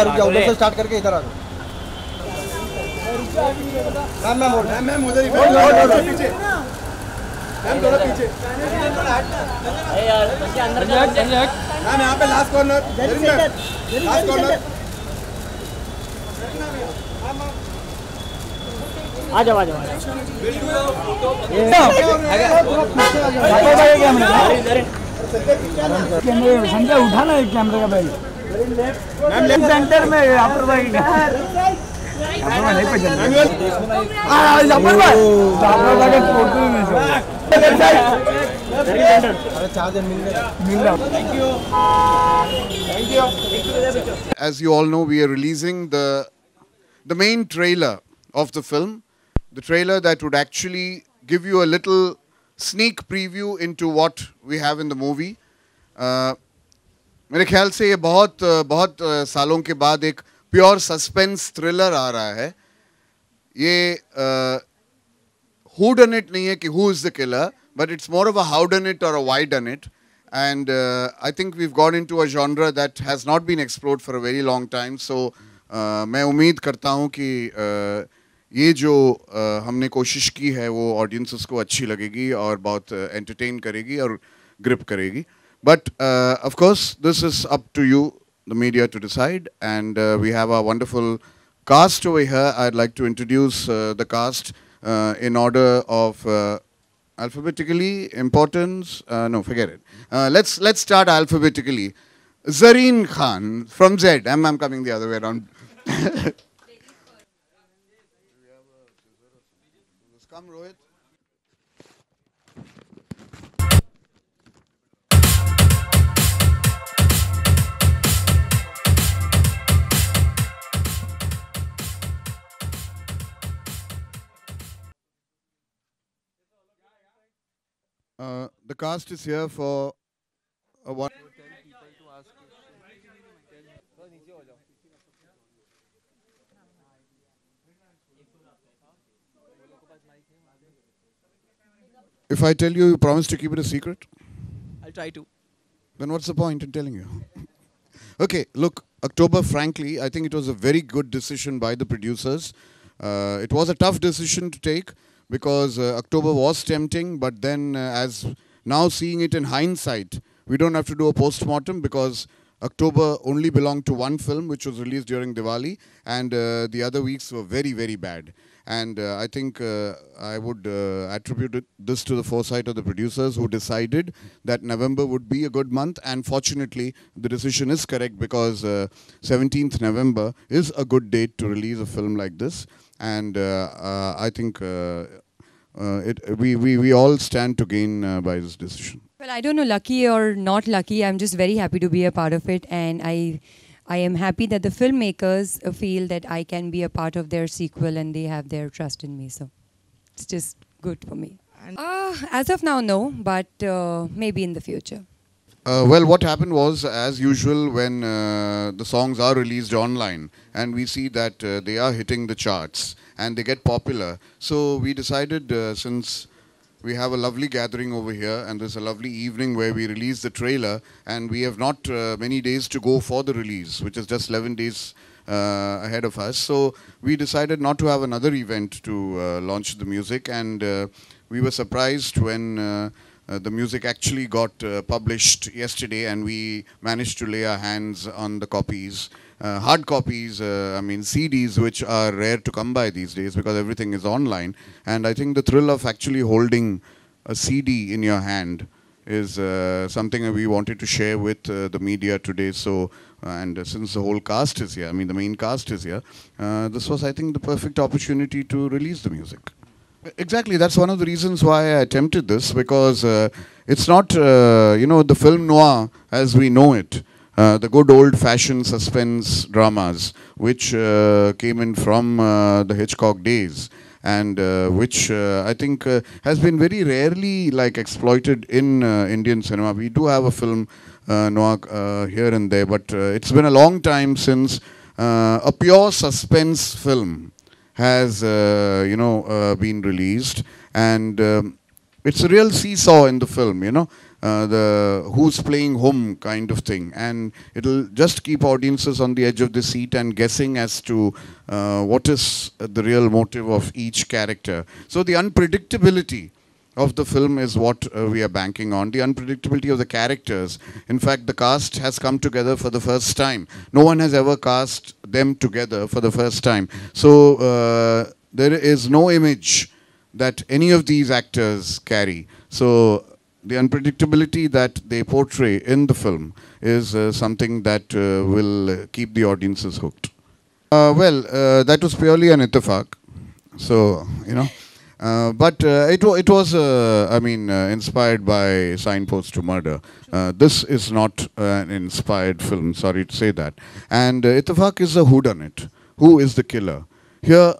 रुक जाओ, उधर से स्टार्ट करके इधर आ जाओ। मैम उधर ही पीछे, मैम थोड़ा पीछे। मैम यहाँ पे लास्ट कॉर्नर, लास्ट कॉर्नर। आ जाओ। संजय उठाना है कैमरे का बैल। मैम सेंटर में लापरवाही नहीं पहचान। As you all know, we are releasing the main trailer of the film, the trailer that would actually give you a little sneak preview into what we have in the movie. मेरे ख्याल से ये बहुत सालों के बाद एक pure suspense thriller आ रहा है. ये who done it नहीं है कि who is the killer, but it's more of a how done it or a why done it. And I think we've gone into a genre that has not been explored for a very long time. So मैं उम्मीद करता हूँ कि ये जो हमने कोशिश की है वो ऑडियंसेस को अच्छी लगेगी और बहुत एंटरटेन करेगी और ग्रिप करेगी. But of course, this is up to you, the media, to decide. And we have a wonderful cast over here. I'd like to introduce the cast in order of alphabetically importance. No, forget it. Let's start alphabetically. Zareen Khan from Z. I'm coming the other way around. Come, Rohit. The cast is here for a one. If I tell you, you promise to keep it a secret? I'll try to. Then what's the point in telling you? Okay, look, October, frankly, I think it was a very good decision by the producers. It was a tough decision to take because October was tempting, but then as now seeing it in hindsight, we don't have to do a post-mortem because October only belonged to one film which was released during Diwali, and the other weeks were very, very bad. And I think I would attribute this to the foresight of the producers who decided that November would be a good month. And fortunately, the decision is correct because 17th November is a good date to release a film like this. And I think we all stand to gain by this decision. Well, I don't know, lucky or not lucky, I'm just very happy to be a part of it. And I am happy that the filmmakers feel that I can be a part of their sequel and they have their trust in me. So it's just good for me. As of now, no, but maybe in the future. Well, what happened was, as usual, when the songs are released online and we see that they are hitting the charts and they get popular. So we decided, since we have a lovely gathering over here and there's a lovely evening where we release the trailer, and we have not many days to go for the release, which is just 11 days ahead of us. So we decided not to have another event to launch the music, and we were surprised when the music actually got published yesterday, and we managed to lay our hands on the copies. Hard copies, I mean CDs, which are rare to come by these days because everything is online. And I think the thrill of actually holding a CD in your hand is something that we wanted to share with the media today. So, and since the whole cast is here, I mean the main cast is here, this was, I think, the perfect opportunity to release the music. Exactly, that's one of the reasons why I attempted this, because it's not, you know, the film noir as we know it. The good old-fashioned suspense dramas, which came in from the Hitchcock days, and which I think has been very rarely exploited in Indian cinema. We do have a film noir here and there, but it's been a long time since a pure suspense film has been released, and it's a real seesaw in the film, you know. the who's playing whom kind of thing, and it'll just keep audiences on the edge of the seat and guessing as to what is the real motive of each character. So the unpredictability of the film is what we are banking on. The unpredictability of the characters. In fact, the cast has come together for the first time. No one has ever cast them together for the first time. So there is no image that any of these actors carry. So the unpredictability that they portray in the film is something that will keep the audiences hooked. That was purely an ittifaq. So, you know. But it was, inspired by Signpost to Murder. This is not an inspired film, sorry to say that. And Ittifaq is a whodunit. Who is the killer? Here,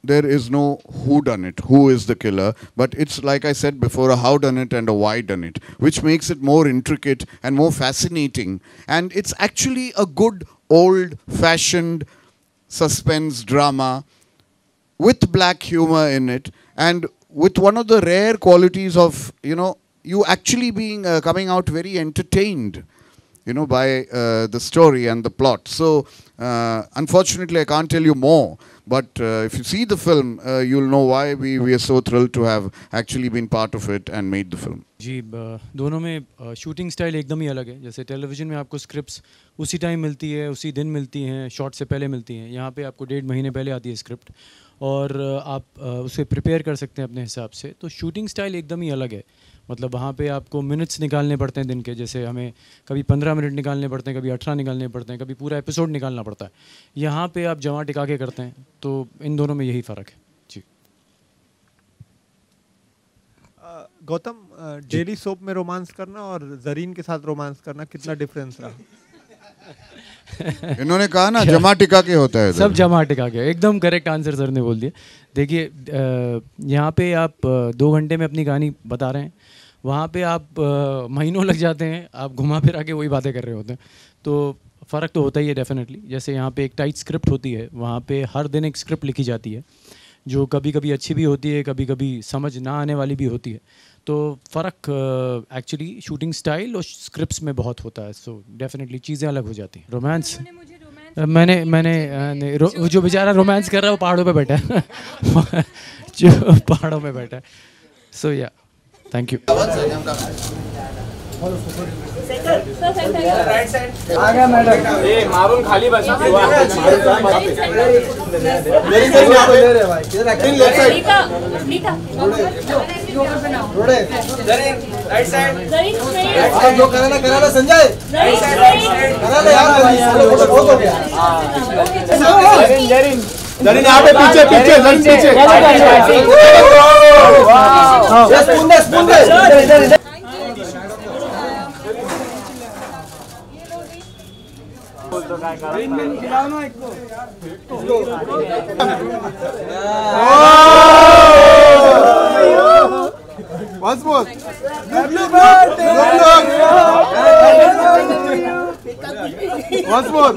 there is no whodunit, who is the killer, but it's, like I said before, a howdunit and a whydunit, which makes it more intricate and more fascinating. And it's actually a good old-fashioned suspense drama with black humor in it, and with one of the rare qualities of, you actually being coming out very entertained, by the story and the plot. So, unfortunately, I can't tell you more, but if you see the film, you'll know why we are so thrilled to have actually been part of it and made the film. जी दोनों में shooting style एकदम ही अलग है. जैसे television में आपको scripts उसी time मिलती है, उसी दिन मिलती हैं, शॉट से पहले मिलती हैं. यहाँ पे आपको 1.5 महीने पहले आती है स्क्रिप्ट और आप उसे प्रिपेयर कर सकते हैं अपने हिसाब से. तो शूटिंग स्टाइल एकदम ही अलग है. मतलब वहाँ पे आपको मिनट्स निकालने पड़ते हैं दिन के. जैसे हमें कभी 15 मिनट निकालने पड़ते हैं, कभी 18 निकालने पड़ते हैं, कभी पूरा एपिसोड निकालना पड़ता है. यहाँ पे आप जमा टिका के करते हैं. तो इन दोनों में यही फ़र्क है. जी गौतम, डेली सोप में रोमांस करना और जरीन के साथ रोमांस करना कितना डिफरेंस रहा? इन्होंने कहा ना जमा टिका के होता है. सब जमा टिका के. एकदम करेक्ट आंसर सर ने बोल दिया. देखिए यहाँ पे आप 2 घंटे में अपनी कहानी बता रहे हैं, वहाँ पे आप महीनों लग जाते हैं, आप घुमा फिरा के वही बातें कर रहे होते हैं. तो फ़र्क तो होता ही है डेफिनेटली. जैसे यहाँ पे एक टाइट स्क्रिप्ट होती है, वहाँ पे हर दिन एक स्क्रिप्ट लिखी जाती है जो कभी कभी अच्छी भी होती है, कभी कभी समझ ना आने वाली भी होती है. तो फ़र्क एक्चुअली शूटिंग स्टाइल और स्क्रिप्ट्स में बहुत होता है. सो डेफिनेटली चीज़ें अलग हो जाती हैं. रोमांस मैंने जो बेचारा रोमांस कर रहा है वो पहाड़ों पे बैठा है जो पहाड़ों में बैठा है. सो या थैंक यू. आ गया मैडम. ए मारून खाली बसा. Right side. जो करा संजय. जरीन यहाँ पे पीछे पीछे. खिलाओ ना एक को. Once more. Happy birthday. Once more.